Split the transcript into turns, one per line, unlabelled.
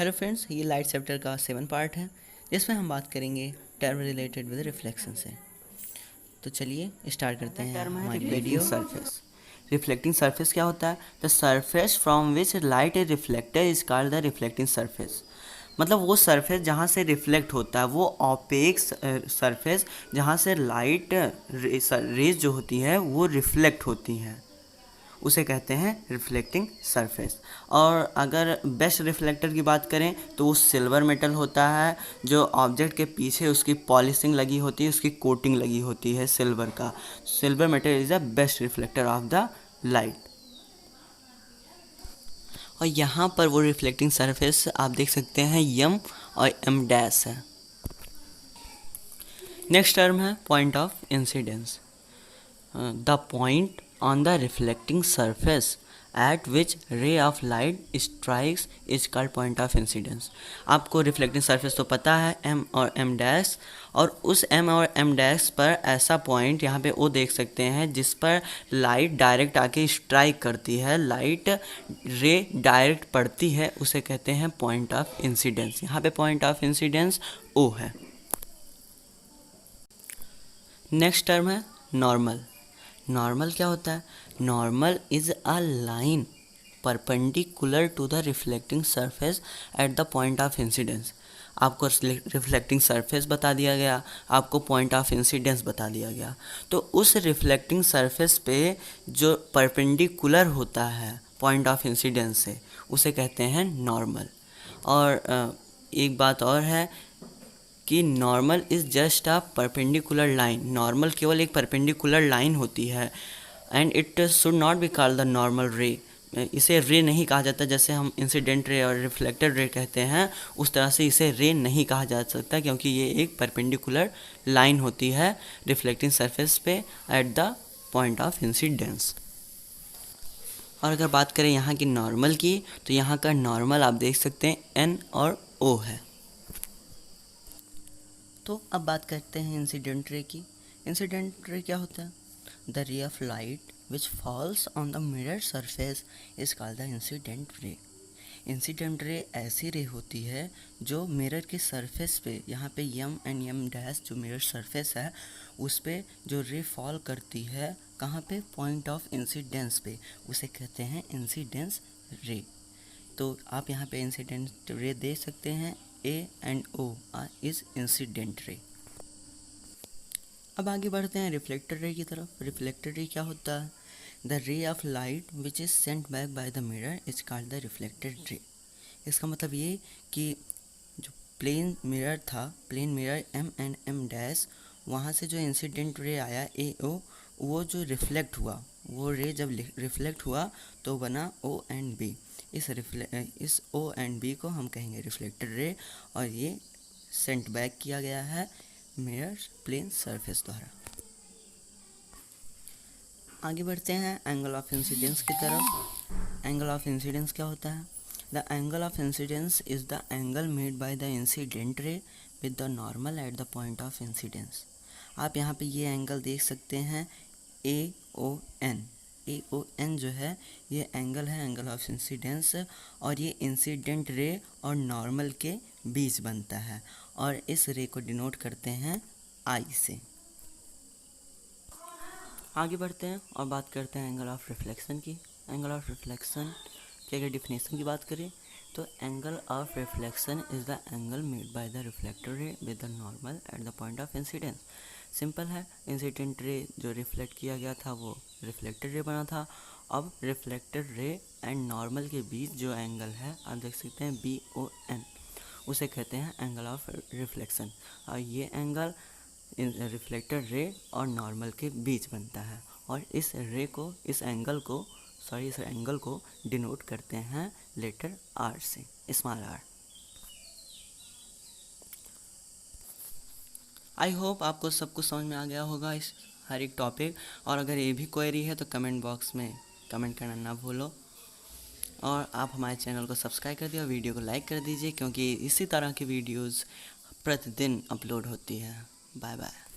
Hello friends, ये light chapter का 7 part है जिसमें हम बात करेंगे टर्म रिलेटेड विद रिफ्लेक्शन से। तो चलिए स्टार्ट करते हैं हमारी वीडियो।
सरफेस। रिफ्लेक्टिंग सरफेस क्या होता है? The surface from which light is reflected is called the reflecting surface. मतलब वो सरफेस जहाँ से रिफ्लेक्ट होता है, वो ऑपेक सरफेस जहाँ से लाइट रेज जो होती है वो रिफ्लेक्ट होती हैं, उसे कहते हैं रिफ्लेक्टिंग सरफेस। और अगर बेस्ट रिफ्लेक्टर की बात करें तो वो सिल्वर मेटल होता है, जो ऑब्जेक्ट के पीछे उसकी पॉलिशिंग लगी होती है, उसकी कोटिंग लगी होती है सिल्वर का। Silver metal is the best reflector of the light.
और यहाँ पर वो रिफ्लेक्टिंग सरफेस आप देख सकते हैं यम और एम डैश है। नेक्स्ट टर्म है point of incidence. The point on the reflecting surface at which ray of light strikes is called point of incidence। आपको रिफ्लेक्टिंग सरफेस तो पता है m और m डैश, और उस m और m डैश पर ऐसा पॉइंट यहाँ पे वो देख सकते हैं जिस पर लाइट डायरेक्ट आके स्ट्राइक करती है, लाइट रे डायरेक्ट पड़ती है, उसे कहते हैं पॉइंट ऑफ इंसिडेंस। यहाँ पे पॉइंट ऑफ इंसिडेंस O है। नेक्स्ट टर्म है नॉर्मल। नॉर्मल क्या होता है? Normal is a line perpendicular to the reflecting surface at the point of incidence. आपको रिफ्लेक्टिंग सरफेस बता दिया गया, आपको पॉइंट ऑफ इंसिडेंस बता दिया गया, तो उस रिफ्लेक्टिंग सरफेस पे जो परपेंडिकुलर होता है पॉइंट ऑफ इंसिडेंस से, उसे कहते हैं नॉर्मल। और एक बात और है कि normal is just a perpendicular line. Normal केवल एक परपेंडिकुलर लाइन होती है and it should not be called the normal रे। इसे रे नहीं कहा जाता, जैसे हम इंसिडेंट रे और रिफ्लेक्टेड रे कहते हैं उस तरह से इसे रे नहीं कहा जा सकता, क्योंकि ये एक परपेंडिकुलर लाइन होती है रिफ्लेक्टिंग सरफेस पे eight the point of incidence. और अगर बात करें यहाँ की नॉर्मल की, तो यहाँ का नॉर्मल आप देख सकते हैं एन और ओ है। तो अब बात करते हैं इंसिडेंट रे की। इंसिडेंट रे क्या होता है? The ray of light which falls on the mirror surface is called the incident ray. Incident ray ऐसी रे होती है जो मिरर के सरफेस पे, यहाँ पे यम एंड यम डैश जो मिरर सरफेस है उस पे जो रे फॉल करती है, कहाँ पे? पॉइंट ऑफ इंसिडेंस पे, उसे कहते हैं इंसिडेंस रे। तो आप यहाँ पे इंसिडेंट रे देख सकते हैं, A and O is incident ray. अब आगे बढ़ते हैं रिफ्लेक्टर रे की तरफ। रिफ्लेक्टर रे क्या होता है? The ray of light which is sent back by the mirror is called the reflected ray. इसका मतलब ये कि जो प्लेन मिरर था, plane mirror M and M dash, वहाँ से जो इंसिडेंट रे आया AO, वो जो रिफ्लेक्ट हुआ, वो रे जब रिफ्लेक्ट हुआ तो बना O एंड B। इस O एंड B को हम कहेंगे रिफ्लेक्टेड रे, और ये सेंट बैक किया गया है मिरर प्लेन सरफेस द्वारा। आगे बढ़ते हैं एंगल ऑफ इंसिडेंस की तरफ। एंगल ऑफ इंसिडेंस क्या होता है? The angle of incidence is the angle made by the incident ray with the normal at the point of incidence. आप यहाँ पे ये एंगल देख सकते हैं AON। AON जो है ये एंगल है, एंगल ऑफ इंसिडेंस, और ये इंसिडेंट रे और नॉर्मल के बीच बनता है, और इस रे को डिनोट करते हैं I से। आगे बढ़ते हैं और बात करते हैं एंगल ऑफ रिफ्लेक्शन की। एंगल ऑफ रिफ्लेक्शन की अगर डिफिनेशन की बात करें तो angle of reflection is the angle made by the reflector ray with the normal at the point of incidence. Simple है, इंसिडेंट रे जो रिफ्लेक्ट किया गया था वो रिफ्लेक्टेड रे बना था। अब रिफ्लेक्टेड रे एंड नॉर्मल के बीच जो एंगल है आप देख सकते हैं BON, उसे कहते हैं एंगल ऑफ रिफ्लेक्शन। और ये एंगल रिफ्लेक्टेड रे और नॉर्मल के बीच बनता है, और इस एंगल को डिनोट करते हैं लेटर R से, स्मॉल r। आई होप आपको सब कुछ समझ में आ गया होगा इस हर एक टॉपिक, और अगर ये भी क्वेरी है तो कमेंट बॉक्स में कमेंट करना ना भूलो, और आप हमारे चैनल को सब्सक्राइब कर दिए और वीडियो को लाइक कर दीजिए, क्योंकि इसी तरह की वीडियोज़ प्रतिदिन अपलोड होती है। Bye bye.